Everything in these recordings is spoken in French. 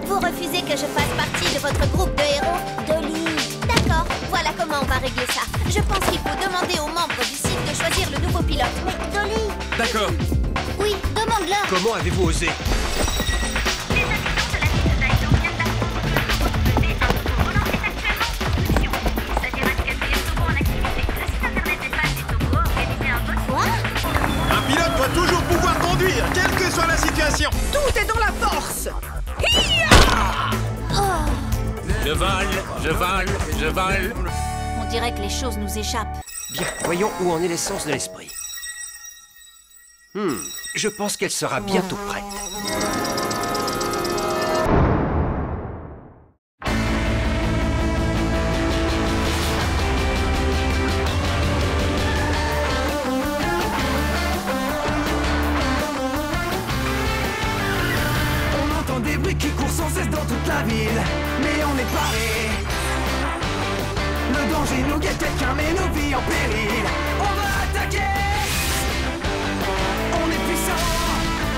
Vous refusez que je fasse partie de votre groupe de héros? Dolly. D'accord, voilà comment on va régler ça. Je pense qu'il faut demander aux membres du site de choisir le nouveau pilote. Mais Dolly... D'accord. Oui, demande-leur. Comment avez-vous osé? Les habitants de la ville d'Aïdon viennent d'apprendre que le nouveau W1 Turbo volant est actuellement en production. Il s'agira du 4e turbo en activité. Le site internet des fans du turbo a organisé un vote. Quoi? Un pilote doit toujours pouvoir conduire, quelle que soit la situation. Tout est dans la force. Je vole, je vole, je vole. On dirait que les choses nous échappent. Bien, voyons où en est l'essence de l'esprit. Je pense qu'elle sera bientôt prête. On entend des bruits qui courent sans cesse dans toute la ville, mais on est paré. Le danger nous guette, quelqu'un met nos vies en péril. On va attaquer. On est puissant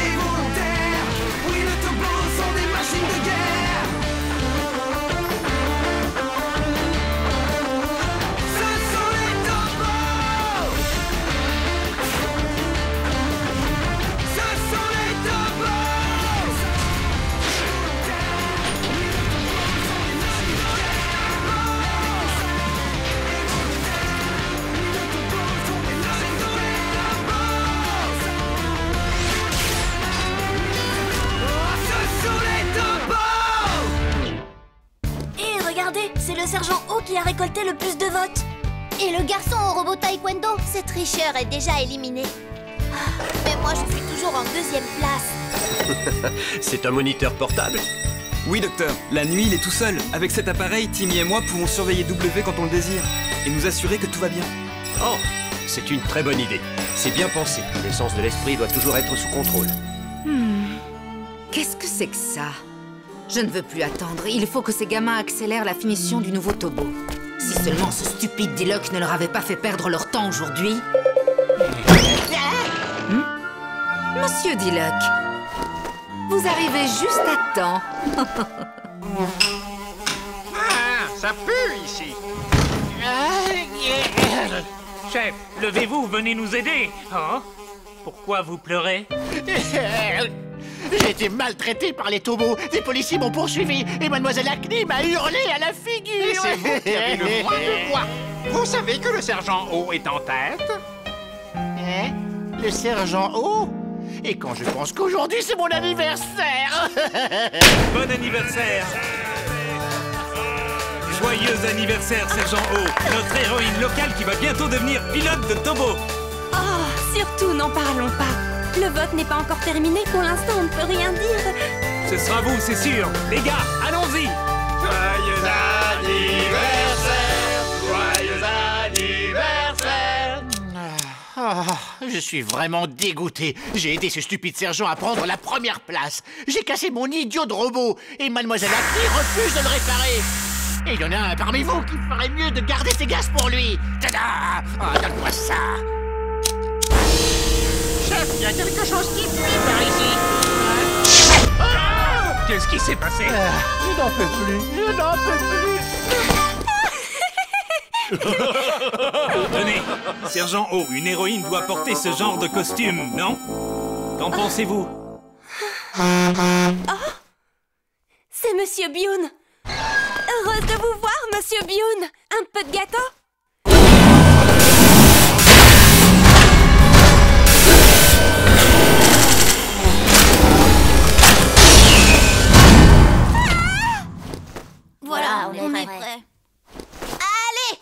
et volontaire. Oui, les turbos sont des machines de guerre. Ce sont les turbos. Ce sont les turbos. Et regardez, c'est le sergent O qui a récolté le plus de votes. Et le garçon au robot taekwondo, ce tricheur est déjà éliminé. Ah, mais moi, je suis toujours en 2e place. C'est un moniteur portable? Oui, docteur. La nuit, il est tout seul. Avec cet appareil, Timmy et moi pouvons surveiller W quand on le désire et nous assurer que tout va bien. Oh, c'est une très bonne idée. C'est bien pensé. L'essence de l'esprit doit toujours être sous contrôle. Qu'est-ce que c'est que ça? Je ne veux plus attendre. Il faut que ces gamins accélèrent la finition du nouveau Tobo. Si seulement ce stupide Diluc ne leur avait pas fait perdre leur temps aujourd'hui. Monsieur Diluc, vous arrivez juste à temps. Ah, ça pue ici. Chef, levez-vous, venez nous aider. Oh, pourquoi vous pleurez? J'ai été maltraité par les tobos. Des policiers m'ont poursuivi et Mademoiselle Acne m'a hurlé à la figure. Et c'est vous qui avez le moins de voix. Vous savez que le sergent O est en tête? Hein? Le sergent O? Et quand je pense qu'aujourd'hui c'est mon anniversaire. Bon anniversaire. Joyeux anniversaire, sergent O, notre héroïne locale qui va bientôt devenir pilote de Tobo. Oh, surtout n'en parlons pas. Le vote n'est pas encore terminé, pour l'instant on ne peut rien dire. Ce sera vous, c'est sûr. Les gars, allons-y. Joyeux anniversaire, joyeux anniversaire. Je suis vraiment dégoûté. J'ai aidé ce stupide sergent à prendre la première place. J'ai cassé mon idiot de robot et Mademoiselle Acne refuse de le réparer. Et il y en a un parmi vous qui ferait mieux de garder ses gaz pour lui. Tada! Oh, donne-moi ça. Chef, il y a quelque chose qui fuit par ici. Qu'est-ce qui s'est passé? Je n'en peux plus. Je n'en peux plus. Tenez, sergent O, une héroïne doit porter ce genre de costume, non? Qu'en pensez-vous? C'est Monsieur Bioun. Heureuse de vous voir, Monsieur Bioun. Un peu de gâteau? Voilà, on est prêt. Allez!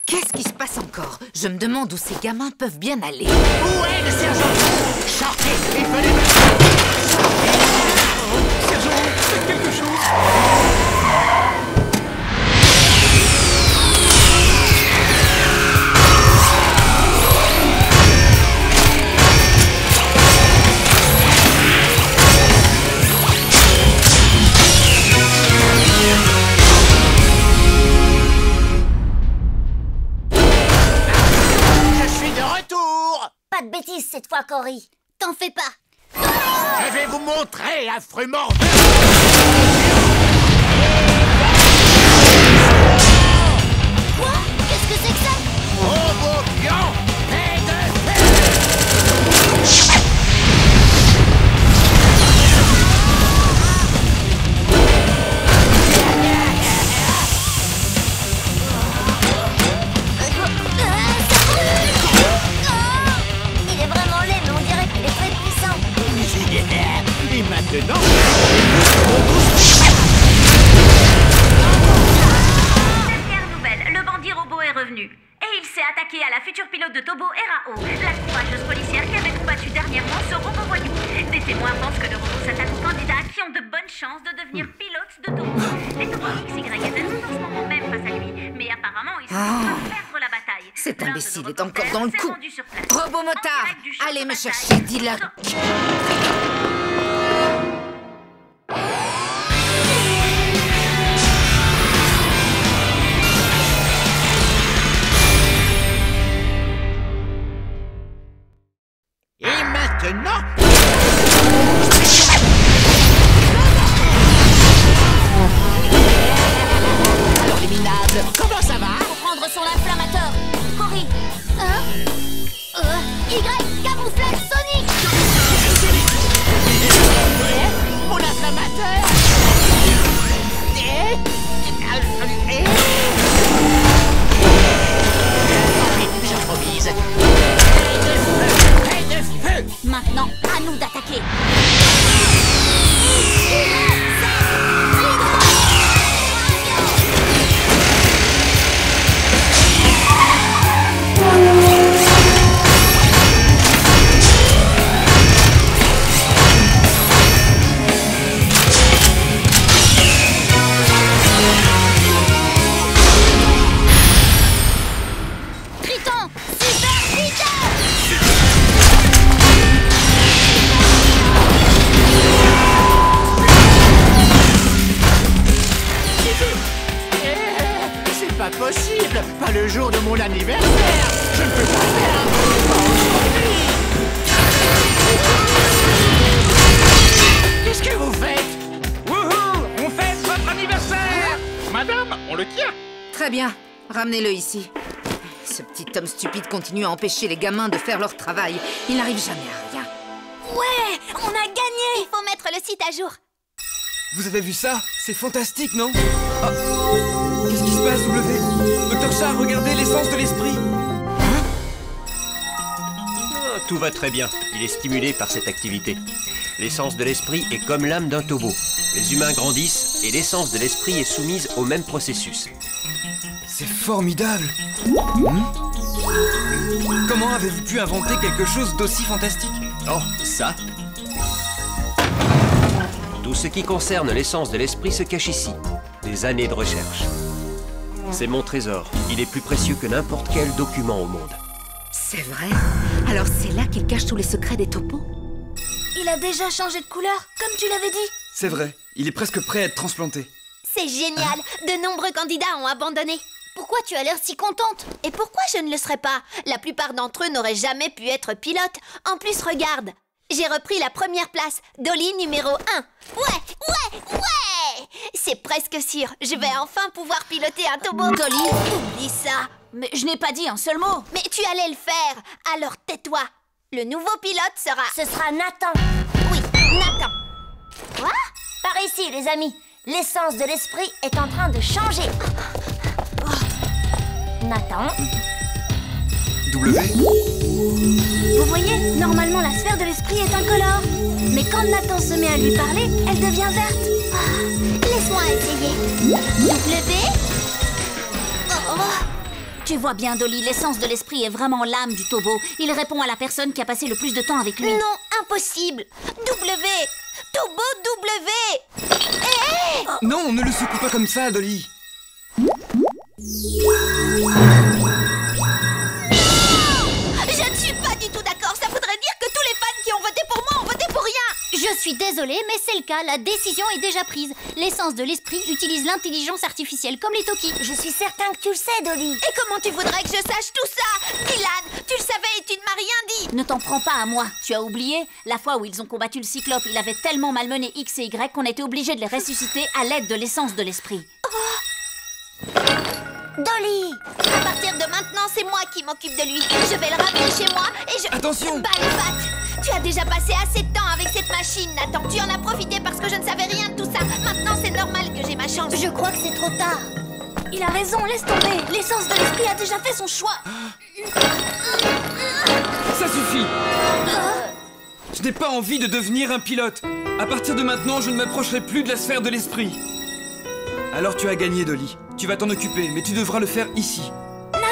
Qu'est-ce qui se passe encore? Je me demande où ces gamins peuvent bien aller. Où est le sergent? Sortez et venez me... Sergent, faites quelque chose. Je suis de retour. Pas de bêtises cette fois, Cory. T'en fais pas. Je vais vous montrer, affreux mordeur. Quoi? Qu'est-ce que c'est que ça? Robot géant, paix de feu. Il est vraiment laid, mais on dirait qu'il est très puissant. Et maintenant... Dernière nouvelle, le bandit robot est revenu. Et il s'est attaqué à la future pilote de Tobo, Erao, la courageuse policière qui avait combattu dernièrement ce robot voyou. Des témoins pensent que le robot s'attaque aux candidats qui ont de bonnes chances de devenir pilotes de Tobo. Les Tobo X, Y et Z sont en ce moment même face à lui, mais apparemment ils sont en train de perdre la bataille. Cet L'un de imbécile nos est encore reporters dans le s'est coup. rendu sur place. Robot En motard, direct du champ allez de me bataille. chercher Diloc. Et maintenant... Alors les minables, comment ça va? Faut prendre son inflammateur. Cory. Y, camouflage Sonic. Mon inflammateur. J'improvise. Paix de feu. Maintenant, à nous d'attaquer. Triton, super C'est pas possible. Pas le jour de mon anniversaire. Je ne peux pas faire. Pas aujourd'hui. Qu'est-ce que vous faites? Wouhou! On fête votre anniversaire! Madame, on le tient! Très bien, ramenez-le ici. Ce petit homme stupide continue à empêcher les gamins de faire leur travail. Il n'arrive jamais à rien. Ouais, on a gagné. Il faut mettre le site à jour. Vous avez vu ça? C'est fantastique, non? Ah. Qu'est-ce qui se passe, W? Docteur Char, regardez l'essence de l'esprit. Tout va très bien. Il est stimulé par cette activité. L'essence de l'esprit est comme l'âme d'un taureau. Les humains grandissent et l'essence de l'esprit est soumise au même processus. C'est formidable. Comment avez-vous pu inventer quelque chose d'aussi fantastique? Oh, ça? Tout ce qui concerne l'essence de l'esprit se cache ici. Des années de recherche. C'est mon trésor. Il est plus précieux que n'importe quel document au monde. C'est vrai? Alors c'est là qu'il cache tous les secrets des topos? Il a déjà changé de couleur, comme tu l'avais dit. C'est vrai, il est presque prêt à être transplanté. C'est génial. De nombreux candidats ont abandonné. Pourquoi tu as l'air si contente? Et pourquoi je ne le serais pas? La plupart d'entre eux n'auraient jamais pu être pilotes. En plus, regarde. J'ai repris la première place. Dolly numéro 1. Ouais. C'est presque sûr. Je vais enfin pouvoir piloter un Tobo. Dolly, oublie ça. Mais je n'ai pas dit un seul mot. Mais tu allais le faire. Alors tais-toi. Le nouveau pilote sera... Ce sera Nathan. Oui, Nathan. Quoi? Par ici, les amis. L'essence de l'esprit est en train de changer. Nathan. W? Vous voyez, normalement la sphère de l'esprit est incolore. Mais quand Nathan se met à lui parler, elle devient verte. Laisse-moi essayer. W? Tu vois bien, Dolly, l'essence de l'esprit est vraiment l'âme du Tobo. Il répond à la personne qui a passé le plus de temps avec lui. Non, impossible. W. Tobo W. Non, ne le secoue pas comme ça, Dolly. Je ne suis pas du tout d'accord. Ça voudrait dire que tous les fans qui ont voté pour moi ont voté pour rien. Je suis désolée, mais c'est le cas, la décision est déjà prise. L'essence de l'esprit utilise l'intelligence artificielle comme les Toki. Je suis certain que tu le sais, Dolly. Et comment tu voudrais que je sache tout ça? Dylan, tu le savais et tu ne m'as rien dit. Ne t'en prends pas à moi. Tu as oublié? La fois où ils ont combattu le Cyclope, il avait tellement malmené X et Y qu'on était obligé de les ressusciter à l'aide de l'essence de l'esprit. Dolly! À partir de maintenant, c'est moi qui m'occupe de lui. Je vais le ramener chez moi et je... Attention! Balbat! Tu as déjà passé assez de temps avec cette machine, Nathan. Tu en as profité parce que je ne savais rien de tout ça. Maintenant, c'est normal que j'ai ma chance. Je crois que c'est trop tard. Il a raison, laisse tomber. L'essence de l'esprit a déjà fait son choix. Ça suffit! Je n'ai pas envie de devenir un pilote. À partir de maintenant, je ne m'approcherai plus de la sphère de l'esprit. Alors tu as gagné, Dolly. Tu vas t'en occuper, mais tu devras le faire ici. Nathan!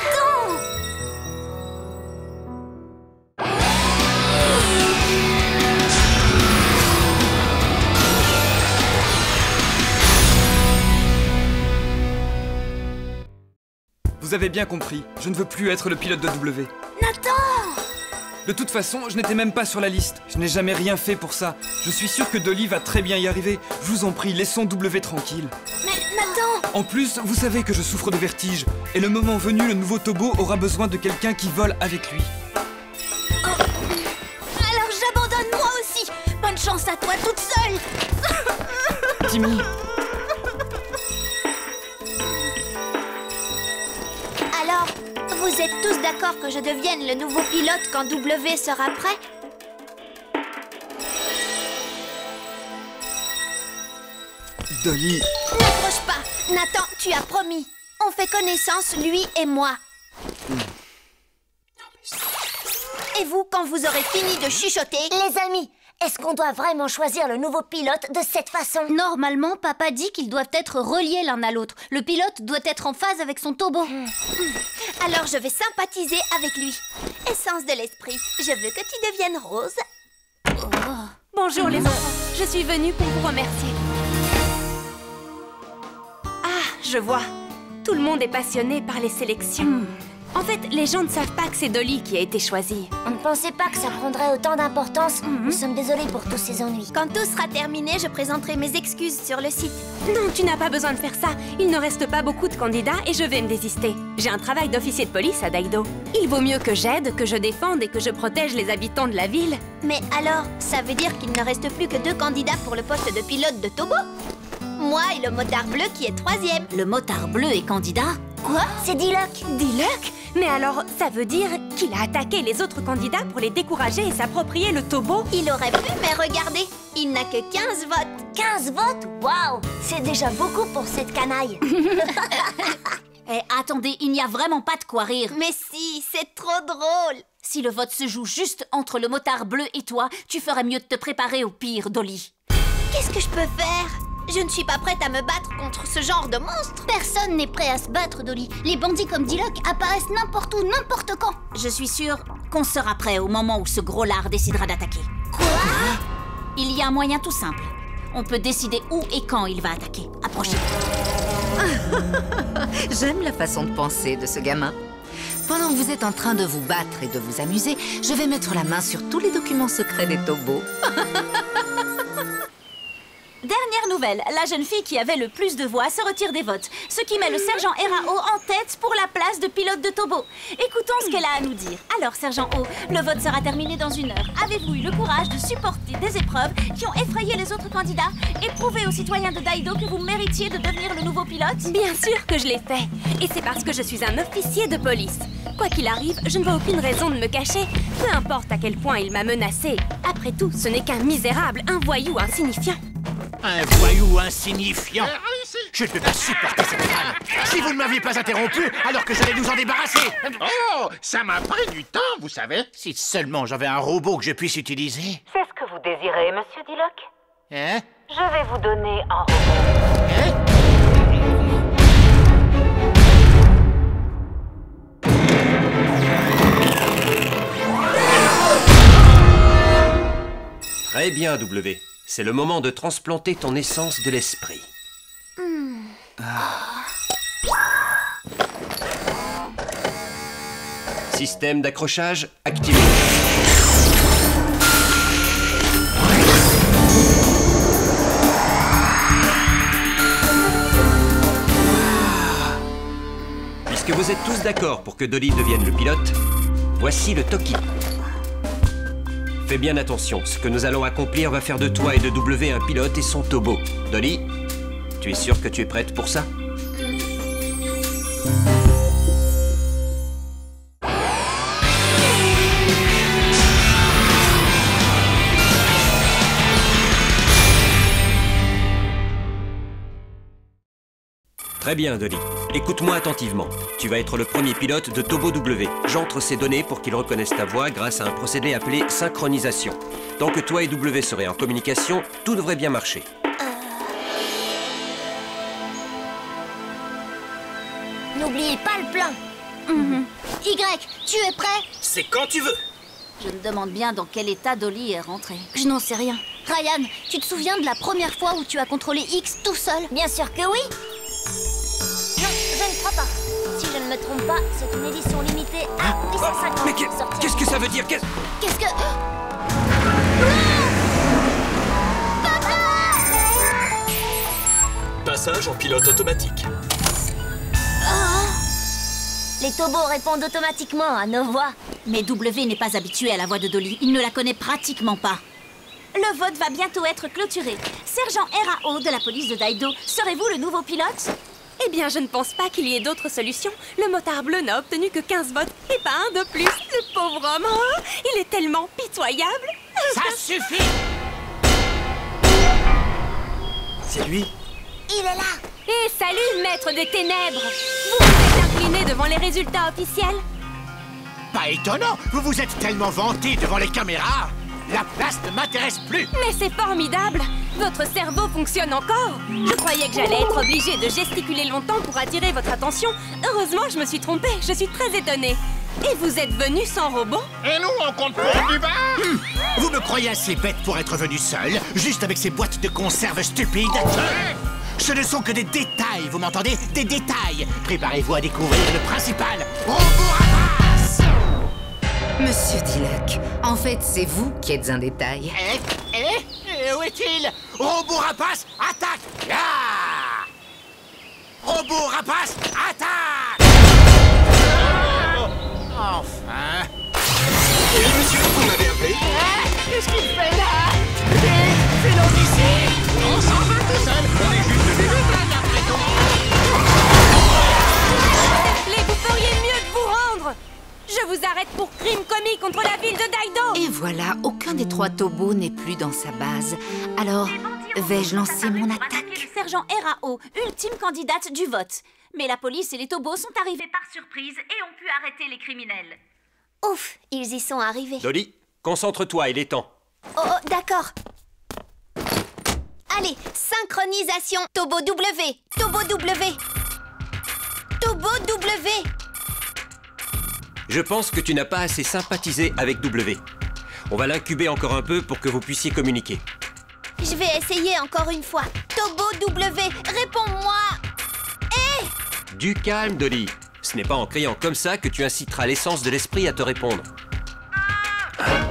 Vous avez bien compris, je ne veux plus être le pilote de W. Nathan! De toute façon, je n'étais même pas sur la liste. Je n'ai jamais rien fait pour ça. Je suis sûr que Dolly va très bien y arriver. Je vous en prie, laissons W tranquille. Mais Nathan! En plus, vous savez que je souffre de vertige. Et le moment venu, le nouveau Tobo aura besoin de quelqu'un qui vole avec lui. Oh. Alors j'abandonne moi aussi. Bonne chance à toi toute seule. Timmy. Alors, vous êtes tous d'accord que je devienne le nouveau pilote quand W sera prêt? Dolly. N'approche pas. Nathan, tu as promis. On fait connaissance, lui et moi. Et vous, quand vous aurez fini de chuchoter... Les amis, est-ce qu'on doit vraiment choisir le nouveau pilote de cette façon? Normalement, papa dit qu'ils doivent être reliés l'un à l'autre. Le pilote doit être en phase avec son Tobo. Alors je vais sympathiser avec lui. Essence de l'esprit, je veux que tu deviennes rose. Bonjour les enfants, je suis venue pour vous remercier. Ah, je vois. Tout le monde est passionné par les sélections. En fait, les gens ne savent pas que c'est Dolly qui a été choisie. On ne pensait pas que ça prendrait autant d'importance. Nous sommes désolés pour tous ces ennuis. Quand tout sera terminé, je présenterai mes excuses sur le site. Non, tu n'as pas besoin de faire ça. Il ne reste pas beaucoup de candidats et je vais me désister. J'ai un travail d'officier de police à Daido. Il vaut mieux que j'aide, que je défende et que je protège les habitants de la ville. Mais alors, ça veut dire qu'il ne reste plus que 2 candidats pour le poste de pilote de Tobo? Moi et le motard bleu qui est 3e. Le motard bleu est candidat? Quoi? C'est Diluc. Diluc? Mais alors, ça veut dire qu'il a attaqué les autres candidats pour les décourager et s'approprier le Tobo? Il aurait pu, mais regardez, il n'a que 15 votes. 15 votes? Waouh! C'est déjà beaucoup pour cette canaille. Eh, attendez, il n'y a vraiment pas de quoi rire. Mais si, c'est trop drôle. Si le vote se joue juste entre le motard bleu et toi, tu ferais mieux de te préparer au pire, Dolly. Qu'est-ce que je peux faire? Je ne suis pas prête à me battre contre ce genre de monstre. Personne n'est prêt à se battre, Dolly. Les bandits comme Diluc apparaissent n'importe où, n'importe quand. Je suis sûre qu'on sera prêt au moment où ce gros lard décidera d'attaquer. Quoi? Il y a un moyen tout simple. On peut décider où et quand il va attaquer. Approchez. J'aime la façon de penser de ce gamin. Pendant que vous êtes en train de vous battre et de vous amuser, je vais mettre la main sur tous les documents secrets des Tobos. Dernière nouvelle, la jeune fille qui avait le plus de voix se retire des votes, ce qui met le sergent Erao en tête pour la place de pilote de Tobo. Écoutons ce qu'elle a à nous dire. Alors, sergent O, le vote sera terminé dans 1 heure. Avez-vous eu le courage de supporter des épreuves qui ont effrayé les autres candidats et prouvé aux citoyens de Daido que vous méritiez de devenir le nouveau pilote? Bien sûr que je l'ai fait. Et c'est parce que je suis un officier de police. Quoi qu'il arrive, je ne vois aucune raison de me cacher, peu importe à quel point il m'a menacé. Après tout, ce n'est qu'un misérable, un voyou insignifiant. Un voyou insignifiant. Je ne peux pas supporter cette femme. Si vous ne m'aviez pas interrompu, alors que j'allais nous en débarrasser. Oh, ça m'a pris du temps, vous savez. Si seulement j'avais un robot que je puisse utiliser. C'est ce que vous désirez, monsieur Diluc? Hein? Je vais vous donner un robot. Hein? Très bien, W. C'est le moment de transplanter ton essence de l'esprit. Système d'accrochage activé. êtes tous d'accord pour que Dolly devienne le pilote, voici le Toki. Fais bien attention, ce que nous allons accomplir va faire de toi et de W un pilote et son Tobo. Dolly, tu es sûre que tu es prête pour ça? Très bien, Dolly. Écoute-moi attentivement. Tu vas être le premier pilote de Tobo W. J'entre ces données pour qu'il reconnaisse ta voix grâce à un procédé appelé synchronisation. Tant que toi et W serez en communication, tout devrait bien marcher. N'oubliez pas le plan. Y, tu es prêt? C'est quand tu veux. Je me demande bien dans quel état Dolly est rentrée. Je n'en sais rien. Ryan, tu te souviens de la première fois où tu as contrôlé X tout seul? Bien sûr que oui. Non, je ne crois pas. Si je ne me trompe pas, c'est une édition limitée à 850. Mais qu'est-ce que ça veut dire? Qu'est-ce que... Passage en pilote automatique. Les Tobos répondent automatiquement à nos voix. Mais W n'est pas habitué à la voix de Dolly. Il ne la connaît pratiquement pas. Le vote va bientôt être clôturé. Sergent RAO de la police de Daido, serez-vous le nouveau pilote? Eh bien, je ne pense pas qu'il y ait d'autre solution. Le motard bleu n'a obtenu que 15 votes et pas un de plus. Le pauvre homme, oh, il est tellement pitoyable. Ça suffit! C'est lui? Il est là! Et salut, maître des ténèbres! Vous vous êtes incliné devant les résultats officiels? Pas étonnant, vous vous êtes tellement vanté devant les caméras. La place ne m'intéresse plus. Mais c'est formidable! Votre cerveau fonctionne encore! Je croyais que j'allais être obligée de gesticuler longtemps pour attirer votre attention. Heureusement, je me suis trompée. Je suis très étonnée. Et vous êtes venu sans robot? Et nous, on compte pour du bar? Vous me croyez assez bête pour être venu seul, juste avec ces boîtes de conserve stupides? Ce ne sont que des détails, vous m'entendez? Des détails. Préparez-vous à découvrir le principal. Robot Rapace! Monsieur Diluc, en fait, c'est vous qui êtes un détail. Où est-il? Robot Rapace, attaque! Ah! Robot Rapace, attaque! Enfin! Oui, monsieur, vous m'avez appelé? Qu'est-ce qu'il fait là? C'est l'homme ici! On s'en va tout seul! On est juste des détails après tout! Vous feriez mieux de vous rendre! Je vous arrête pour crime commis contre la ville de Daido! Et voilà, aucun des 3 Tobos n'est plus dans sa base. Alors, vais-je lancer mon attaque? Le sergent RAO, ultime candidate du vote. Mais la police et les Tobos sont arrivés par surprise et ont pu arrêter les criminels. Ouf, ils y sont arrivés. Dolly, concentre-toi, il est temps. Oh, d'accord. Allez, synchronisation. Tobo W. Tobo W. Tobo W. Je pense que tu n'as pas assez sympathisé avec W. On va l'incuber encore un peu pour que vous puissiez communiquer. Je vais essayer encore une fois. Tobo W, réponds-moi. Du calme, Dolly. Ce n'est pas en criant comme ça que tu inciteras l'essence de l'esprit à te répondre. Personne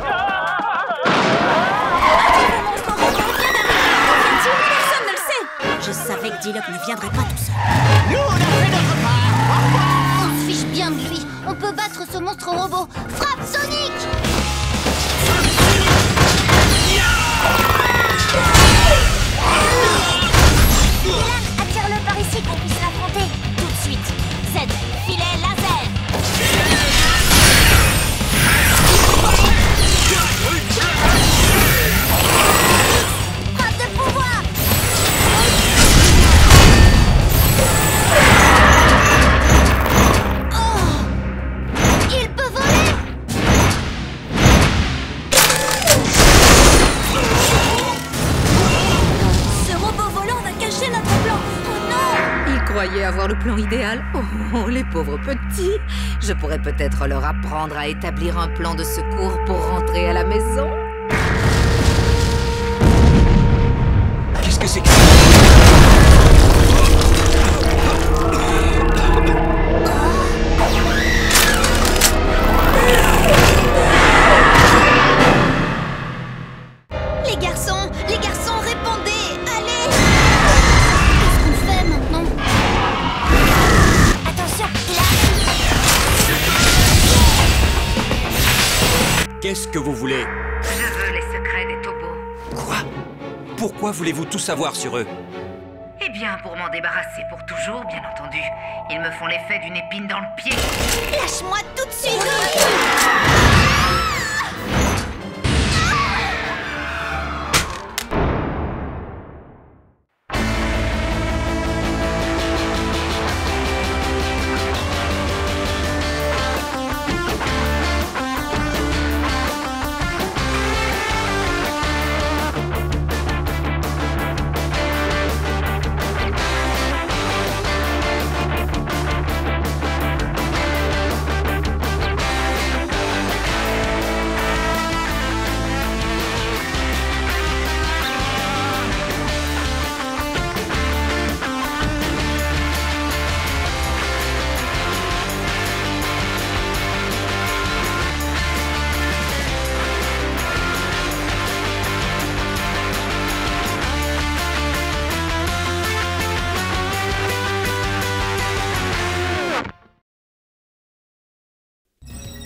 ne le sait. Je savais que Diluc ne viendrait pas tout seul. Nous, on a fait notre part. On se fiche bien de lui. On peut battre ce monstre robot. Frappe Sonic! Dylan, attire-le par ici qu'on puisse l'affronter. Tout de suite. Z, filet laser. Frappe de pouvoir! Oh! Il peut voler! Ce robot volant va cacher notre plan. Oh non! Ils croyaient avoir le plan idéal. Oh, les pauvres petits. Je pourrais peut-être leur apprendre à établir un plan de secours pour rentrer à la maison. Qu'est-ce que c'est que ça? Les garçons, répondez! Allez! Qu'est-ce qu'on fait maintenant? Attention, il arrive! Qu'est-ce que vous voulez? Je veux les secrets des Tobos. Quoi? Pourquoi voulez-vous tout savoir sur eux? Eh bien, pour m'en débarrasser pour toujours, bien entendu. Ils me font l'effet d'une épine dans le pied. Lâche-moi tout de suite!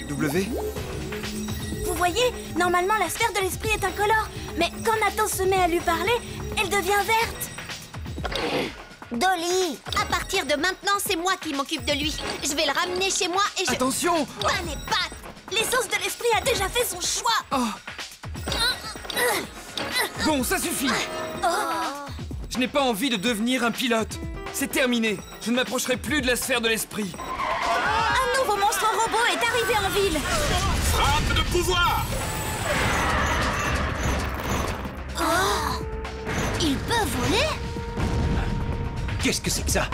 W? Vous voyez, normalement la sphère de l'esprit est incolore, mais quand Nathan se met à lui parler, elle devient verte. Dolly, à partir de maintenant, c'est moi qui m'occupe de lui. Je vais le ramener chez moi et je... Attention! Pas les pattes! L'essence de l'esprit a déjà fait son choix. Oh. Bon, ça suffit! Je n'ai pas envie de devenir un pilote. C'est terminé. Je ne m'approcherai plus de la sphère de l'esprit. Un nouveau monstre robot est arrivé en ville. Frappe de pouvoir! Oh! Il peut voler? Qu'est-ce que c'est que ça?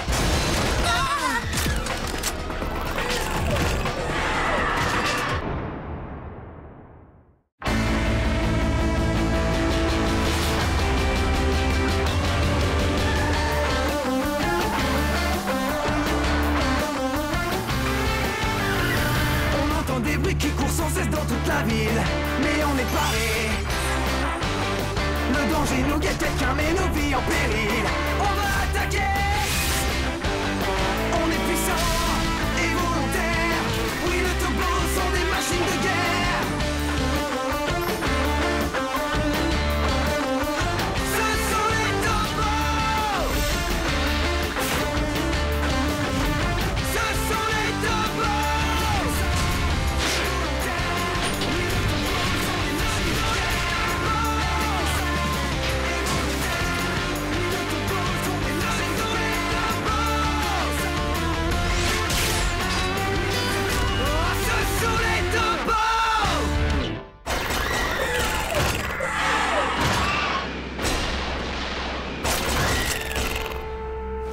On entend des bruits qui courent sans cesse dans toute la ville, mais on est paré. Le danger nous guette, quelqu'un met nos vies en péril. On va attaquer. On est puissant et volontaire. Oui, les Tobos sont des machines de guerre. Ce sont les Tobos. Ce sont les Tobos. Ce sont les Tobos.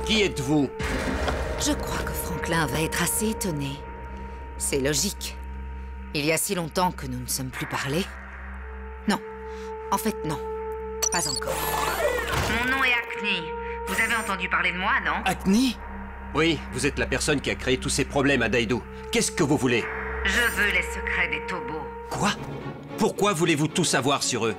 Qui êtes-vous? Je crois que Franklin va être assez étonné. C'est logique. Il y a si longtemps que nous ne sommes plus parlé. Non. En fait, non. Pas encore. Mon nom est Acne. Vous avez entendu parler de moi, non? Acne? Oui, vous êtes la personne qui a créé tous ces problèmes à Daido. Qu'est-ce que vous voulez? Je veux les secrets des Tobos. Quoi? Pourquoi voulez-vous tout savoir sur eux?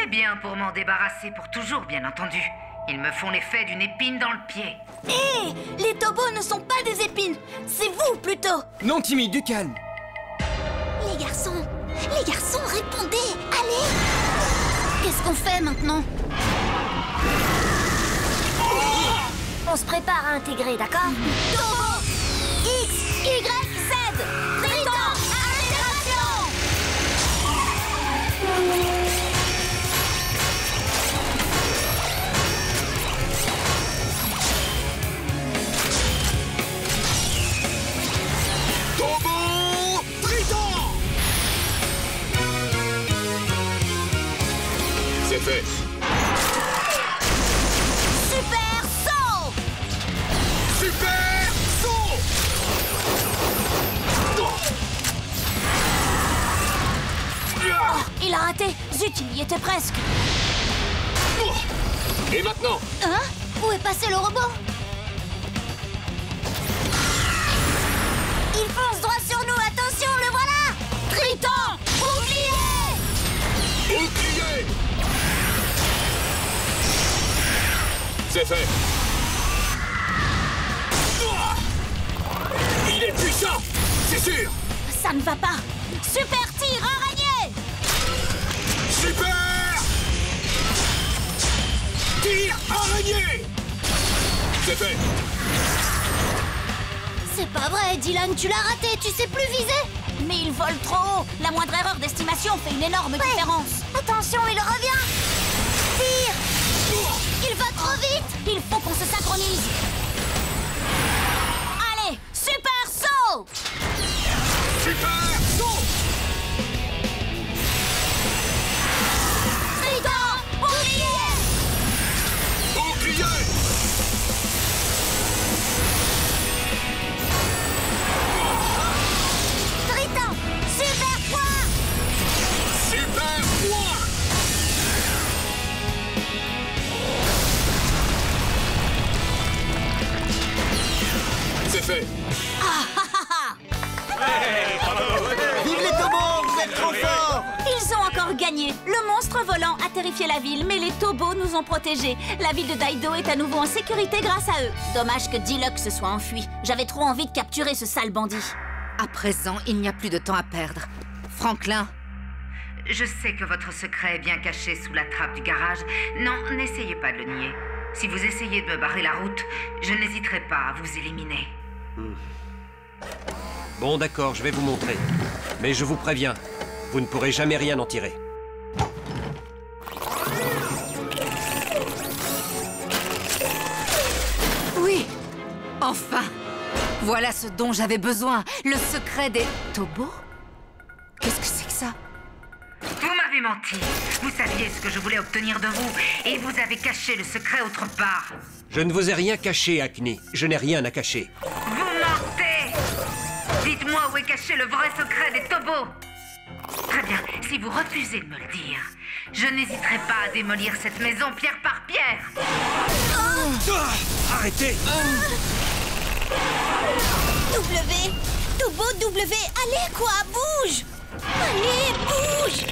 Eh bien, pour m'en débarrasser pour toujours, bien entendu. Ils me font l'effet d'une épine dans le pied. Hé, les Tobos ne sont pas des épines, c'est vous plutôt. Non, Timmy, du calme. Les garçons, répondez. Allez. Qu'est-ce qu'on fait maintenant? On se prépare à intégrer, d'accord? Tobo X, Y, Z. Triton, intégration. Tobo Triton! C'est fait. Super saut. Super saut! Oh, il a raté. Zut, il y était presque. Et maintenant? Hein? Où est passé le robot? Il fonce droit sur nous, attention, le voilà! Triton! Bouclier! Bouclier! C'est fait. Il est puissant, c'est sûr. Ça ne va pas. Super tir araignée. Super! Tir araignée! C'est fait. C'est pas vrai, Dylan, tu l'as raté, tu sais plus viser. Mais il vole trop haut. La moindre erreur d'estimation fait une énorme différence. Attention, il revient. Tire. Il va trop vite. Il faut qu'on se synchronise. Allez, super saut! Super saut! Triton, bouclier! Bouclier! Triton, super point! Super point! C'est fait. Vive les Tobos, vous êtes trop forts! Ils ont encore gagné. Le monstre volant a terrifié la ville, mais les Tobos nous ont protégés. La ville de Daido est à nouveau en sécurité grâce à eux. Dommage que Diluc se soit enfui. J'avais trop envie de capturer ce sale bandit. À présent, il n'y a plus de temps à perdre. Franklin, je sais que votre secret est bien caché sous la trappe du garage. Non, n'essayez pas de le nier. Si vous essayez de me barrer la route, je n'hésiterai pas à vous éliminer. Bon, d'accord, je vais vous montrer. Mais je vous préviens, vous ne pourrez jamais rien en tirer. Oui, enfin! Voilà ce dont j'avais besoin, le secret des Tobos. Qu'est-ce que c'est que ça? Vous m'avez menti. Vous saviez ce que je voulais obtenir de vous, et vous avez caché le secret autre part. Je ne vous ai rien caché, Acne. Je n'ai rien à cacher. Vous mentez! Dites-moi où est caché le vrai secret des Tobos. Très bien, si vous refusez de me le dire, je n'hésiterai pas à démolir cette maison pierre par pierre. Arrêtez! W, Tobo W, allez quoi, bouge! Allez, bouge!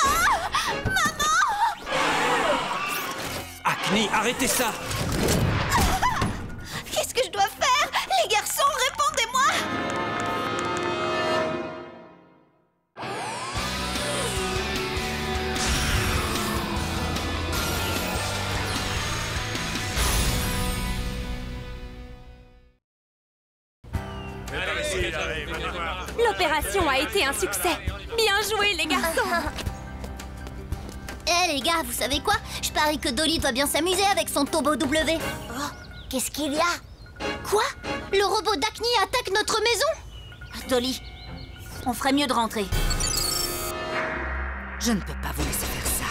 Ah! Maman! Acne, arrêtez ça! Qu'est-ce que je dois faire? Les garçons, répondez-moi! L'opération a été un succès. Bien joué, les garçons. Eh les gars, vous savez quoi? Je parie que Dolly doit bien s'amuser avec son Tobo W. Oh, qu'est-ce qu'il y a? Quoi? Le robot d'Acne attaque notre maison? Dolly, on ferait mieux de rentrer. Je ne peux pas vous laisser faire ça.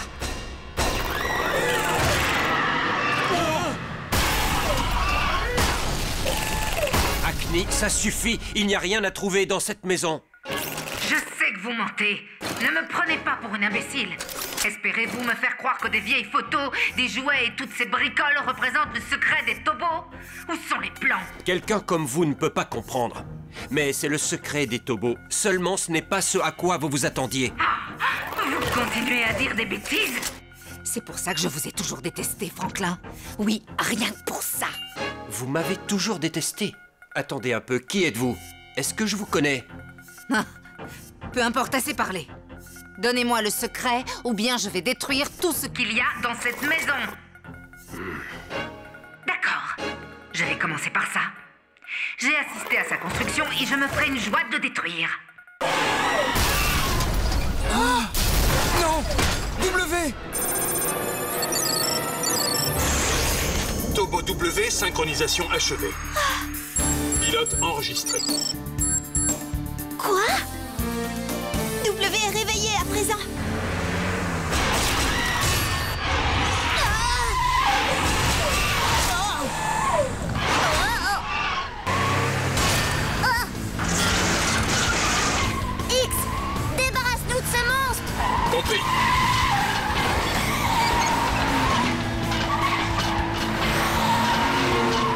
Acne, ça suffit. Il n'y a rien à trouver dans cette maison. Je sais que vous mentez. Ne me prenez pas pour une imbécile. Espérez-vous me faire croire que des vieilles photos, des jouets et toutes ces bricoles représentent le secret des Tobos? Où sont les plans? Quelqu'un comme vous ne peut pas comprendre. Mais c'est le secret des Tobos. Seulement, ce n'est pas ce à quoi vous vous attendiez. Vous continuez à dire des bêtises? C'est pour ça que je vous ai toujours détesté, Franklin. Oui, rien que pour ça. Vous m'avez toujours détesté. Attendez un peu, qui êtes-vous? Est-ce que je vous connais? Ah, peu importe, assez parlé. Donnez-moi le secret, ou bien je vais détruire tout ce qu'il y a dans cette maison. D'accord, je vais commencer par ça. J'ai assisté à sa construction et je me ferai une joie de le détruire. Oh non! W! Tobo W, synchronisation achevée. Pilote enregistré. Quoi? W est réveillé à présent. X, débarrasse-nous de ce monstre. Compris.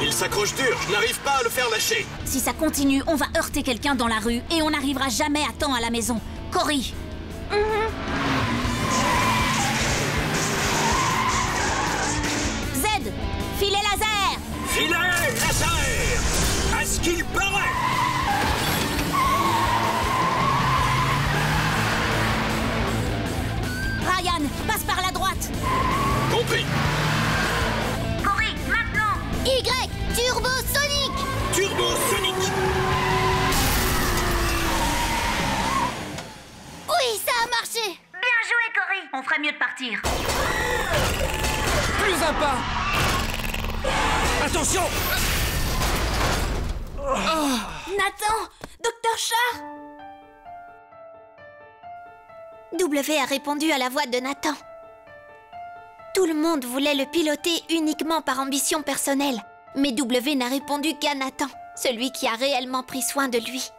Il s'accroche dur, je n'arrive pas à le faire lâcher. Si ça continue, on va heurter quelqu'un dans la rue et on n'arrivera jamais à temps à la maison. Cory. Z, filet laser. Filet laser! À ce qu'il paraît! droite. Compris. Cory, maintenant. Y, Turbo Sonic. Turbo Sonic. Oui, ça a marché. Bien joué, Cory. On ferait mieux de partir. Plus un pas. Attention! Nathan, Docteur Chat. W a répondu à la voix de Nathan. Tout le monde voulait le piloter uniquement par ambition personnelle. Mais W n'a répondu qu'à Nathan, celui qui a réellement pris soin de lui.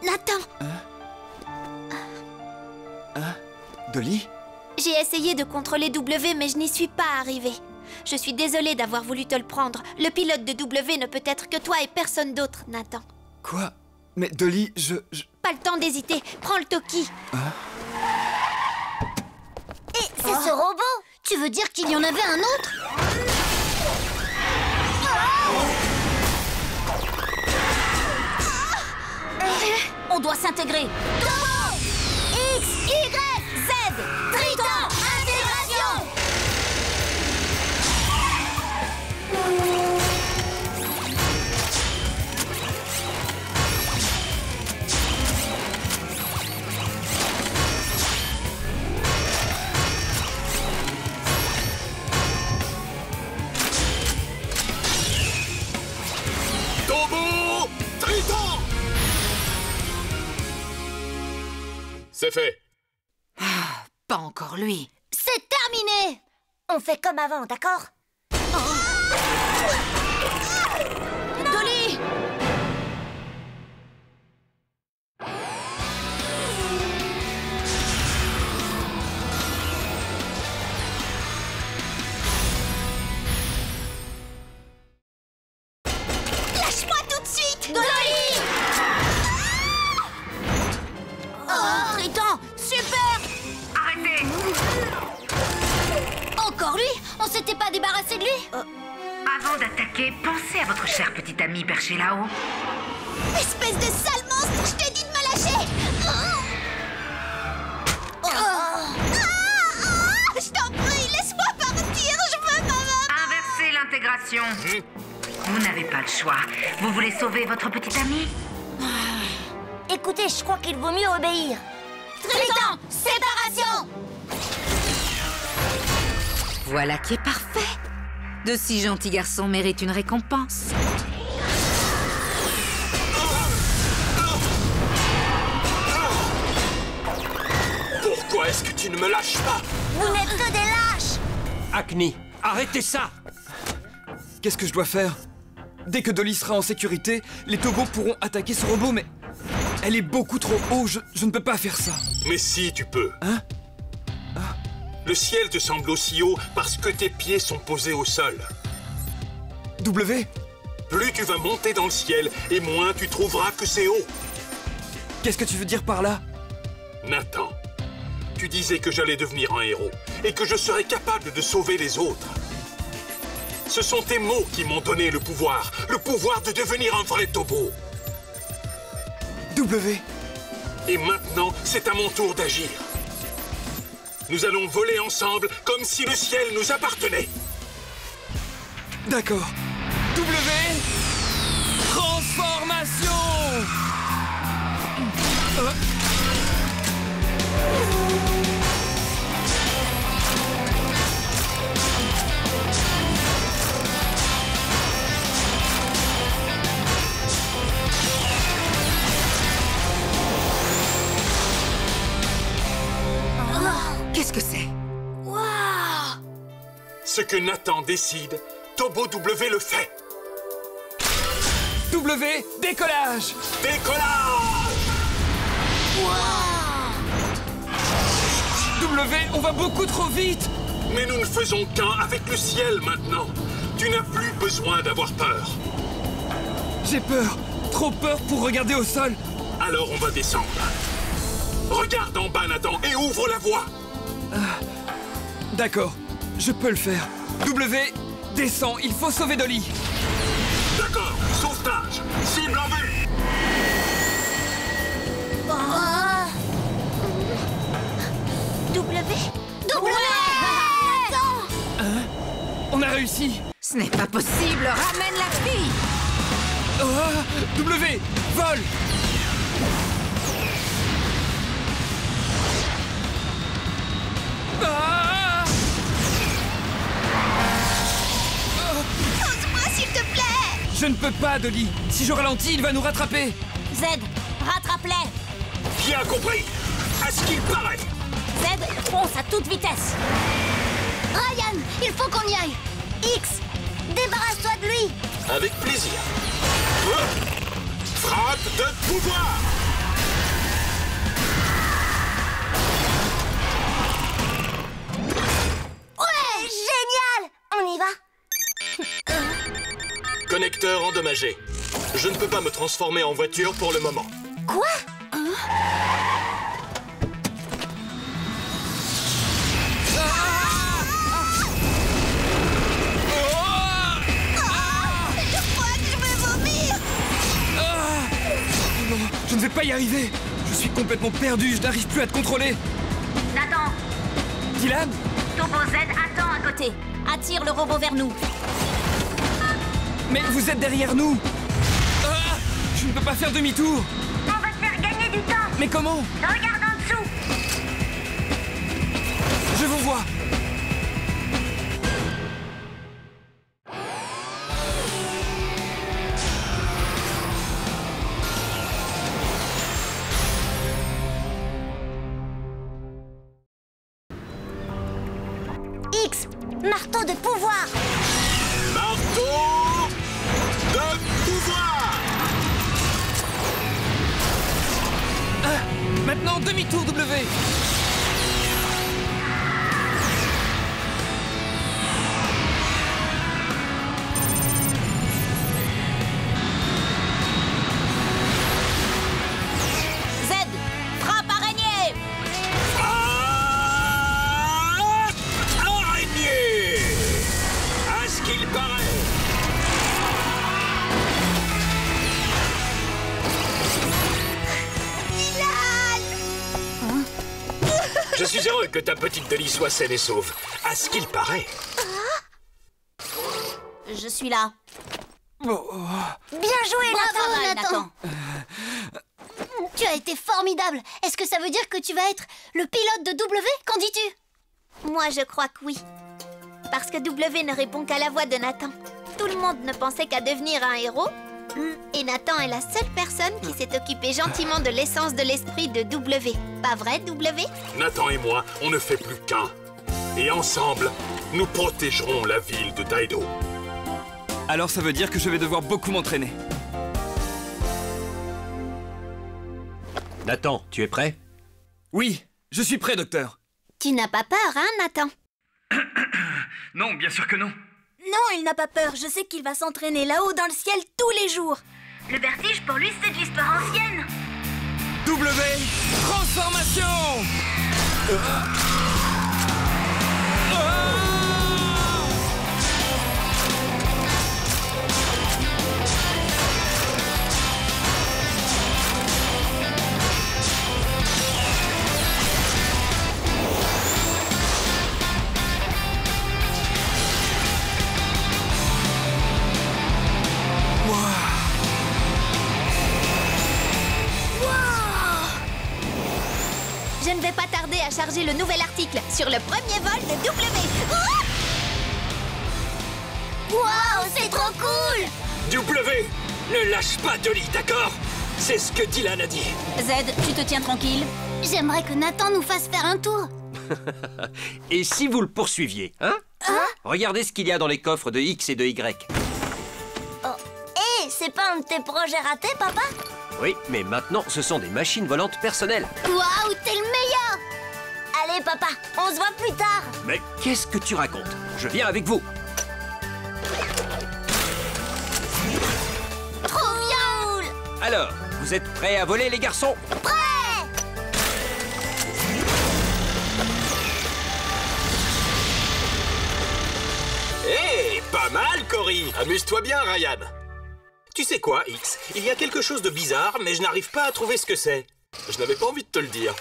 Nathan! Dolly? J'ai essayé de contrôler W, mais je n'y suis pas arrivée. Je suis désolée d'avoir voulu te le prendre. Le pilote de W ne peut être que toi et personne d'autre, Nathan. Quoi? Mais Dolly, je... Pas le temps d'hésiter. Prends le Toki. Et c'est ce robot? Tu veux dire qu'il y en avait un autre? On doit s'intégrer. X, Y, Z, Triton, intégration! Tobo Triton. C'est fait. Pas encore lui. C'est terminé! On fait comme avant, d'accord? Dolly! Lâche-moi tout de suite! Dolly! Triton, super! Arrêtez. Encore lui? On s'était pas débarrassé de lui? Avant d'attaquer, pensez à votre cher petit ami perché là-haut. Espèce de sale monstre! Je t'ai dit de me lâcher! Je t'en prie, laisse-moi partir! Je veux maman! Inversez l'intégration. Vous n'avez pas le choix. Vous voulez sauver votre petit ami? Écoutez, je crois qu'il vaut mieux obéir. Triton, séparation! Voilà qui est parfait. De si gentils garçons méritent une récompense. Pourquoi est-ce que tu ne me lâches pas? Vous n'êtes que des lâches! Acne, arrêtez ça! Qu'est-ce que je dois faire? Dès que Dolly sera en sécurité, les Tobos pourront attaquer ce robot, mais... Elle est beaucoup trop haut, je ne peux pas faire ça. Mais si, tu peux. Hein? Le ciel te semble aussi haut parce que tes pieds sont posés au sol. W? Plus tu vas monter dans le ciel, et moins tu trouveras que c'est haut. Qu'est-ce que tu veux dire par là? Nathan, tu disais que j'allais devenir un héros, et que je serais capable de sauver les autres. Ce sont tes mots qui m'ont donné le pouvoir de devenir un vrai Tobo. W? Et maintenant, c'est à mon tour d'agir. Nous allons voler ensemble comme si le ciel nous appartenait. D'accord. W? Transformation! Qu'est-ce que c'est? Waouh! Ce que Nathan décide, Tobo W le fait. W, décollage! Décollage! W, on va beaucoup trop vite! Mais nous ne faisons qu'un avec le ciel maintenant. Tu n'as plus besoin d'avoir peur. J'ai peur, trop peur pour regarder au sol. Alors on va descendre. Regarde en bas, Nathan, et ouvre la voie. D'accord, je peux le faire. W, descends, il faut sauver Dolly. D'accord, sauvetage, cible en vue. W? Nathan! Hein? On a réussi! Ce n'est pas possible! Ramène la fille! Oh, W! Vole! Ah! Pose-moi, s'il te plaît! Je ne peux pas, Dolly! Si je ralentis, il va nous rattraper! Z, rattrape-les! Bien compris. À ce qu'il paraît. Z, fonce à toute vitesse! Ryan, il faut qu'on y aille! X, débarrasse-toi de lui! Avec plaisir. Frappe de pouvoir. Ouais, génial! On y va? Connecteur endommagé. Je ne peux pas me transformer en voiture pour le moment. Quoi? Je crois que je vais vomir! Non, je ne vais pas y arriver! Je suis complètement perdu, je n'arrive plus à te contrôler! Nathan! Dylan? Tobo Z attend à côté. Attire le robot vers nous. Mais vous êtes derrière nous! Ah, je ne peux pas faire demi-tour! On va te faire gagner du temps. Mais comment? Regarde en dessous. Je vous vois! X, marteau de pouvoir! Marteau de pouvoir. Ah, maintenant, demi-tour, W! Z, frappe araignée! Araignée. À ce qu'il paraît. Je suis heureux que ta petite Dolly soit saine et sauve. À ce qu'il paraît. Je suis là. Bien joué, Bravo, Nathan! Nathan! Tu as été formidable! Est-ce que ça veut dire que tu vas être le pilote de W? Qu'en dis-tu? Moi, je crois que oui. Parce que W ne répond qu'à la voix de Nathan. Tout le monde ne pensait qu'à devenir un héros. Et Nathan est la seule personne qui s'est occupée gentiment de l'essence de l'esprit de W. Pas vrai, W? Nathan et moi, on ne fait plus qu'un. Et ensemble, nous protégerons la ville de Daido. Alors ça veut dire que je vais devoir beaucoup m'entraîner. Nathan, tu es prêt? Oui, je suis prêt, docteur. Tu n'as pas peur, hein, Nathan? Non, bien sûr que non. Non, il n'a pas peur. Je sais qu'il va s'entraîner là-haut dans le ciel tous les jours. Le vertige, pour lui, c'est de l'histoire ancienne. W, transformation! Je ne vais pas tarder à charger le nouvel article sur le premier vol de W. Waouh, c'est trop cool! W, ne lâche pas Dolly, d'accord? C'est ce que Dylan a dit. Z, tu te tiens tranquille. J'aimerais que Nathan nous fasse faire un tour. Et si vous le poursuiviez, hein? Regardez ce qu'il y a dans les coffres de X et de Y. Hé, c'est pas un de tes projets ratés, papa? Oui, mais maintenant, ce sont des machines volantes personnelles. Waouh, t'es le meilleur! Allez, papa, on se voit plus tard! Mais qu'est-ce que tu racontes? Je viens avec vous. Trop bien! Alors, vous êtes prêts à voler, les garçons? Prêt! Hé, pas mal, Cory. Amuse-toi bien, Ryan. Tu sais quoi, X? Il y a quelque chose de bizarre, mais je n'arrive pas à trouver ce que c'est. Je n'avais pas envie de te le dire.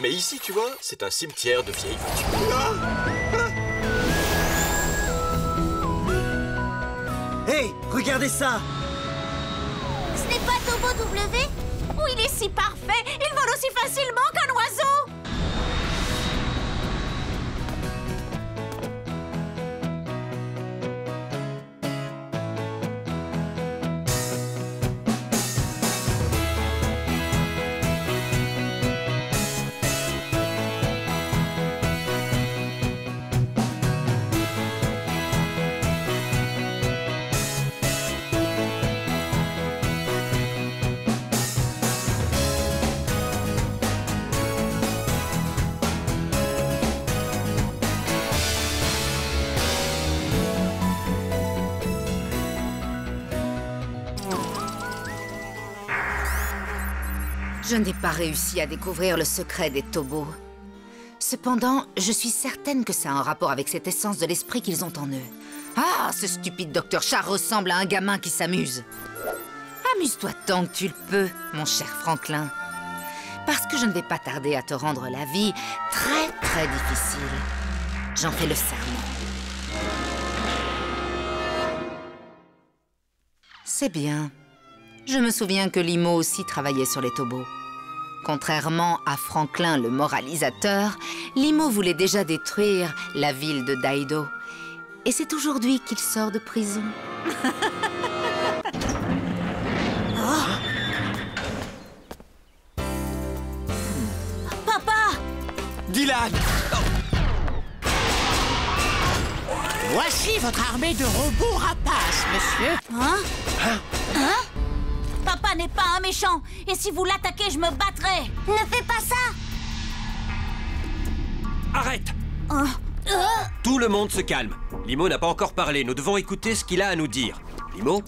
Mais ici, tu vois, c'est un cimetière de vieilles voitures. Hey, regardez ça! Ce n'est pas Tobo W? Oh, il est si parfait! Il vole aussi facilement qu'un oiseau! Je n'ai pas réussi à découvrir le secret des Tobos. Cependant, je suis certaine que ça a un rapport avec cette essence de l'esprit qu'ils ont en eux. Ah, ce stupide Dr. Char ressemble à un gamin qui s'amuse. Amuse-toi tant que tu le peux, mon cher Franklin. Parce que je ne vais pas tarder à te rendre la vie très, très difficile. J'en fais le serment. C'est bien. Je me souviens que Limo aussi travaillait sur les Tobos. Contrairement à Franklin le moralisateur, Limo voulait déjà détruire la ville de Daido. Et c'est aujourd'hui qu'il sort de prison. Papa! Dylan! Voici votre armée de robots rapaces, monsieur. Hein? Papa n'est pas un méchant. Et si vous l'attaquez, je me battrai. Ne fais pas ça! Arrête! Tout le monde se calme. Limo n'a pas encore parlé. Nous devons écouter ce qu'il a à nous dire. Limo?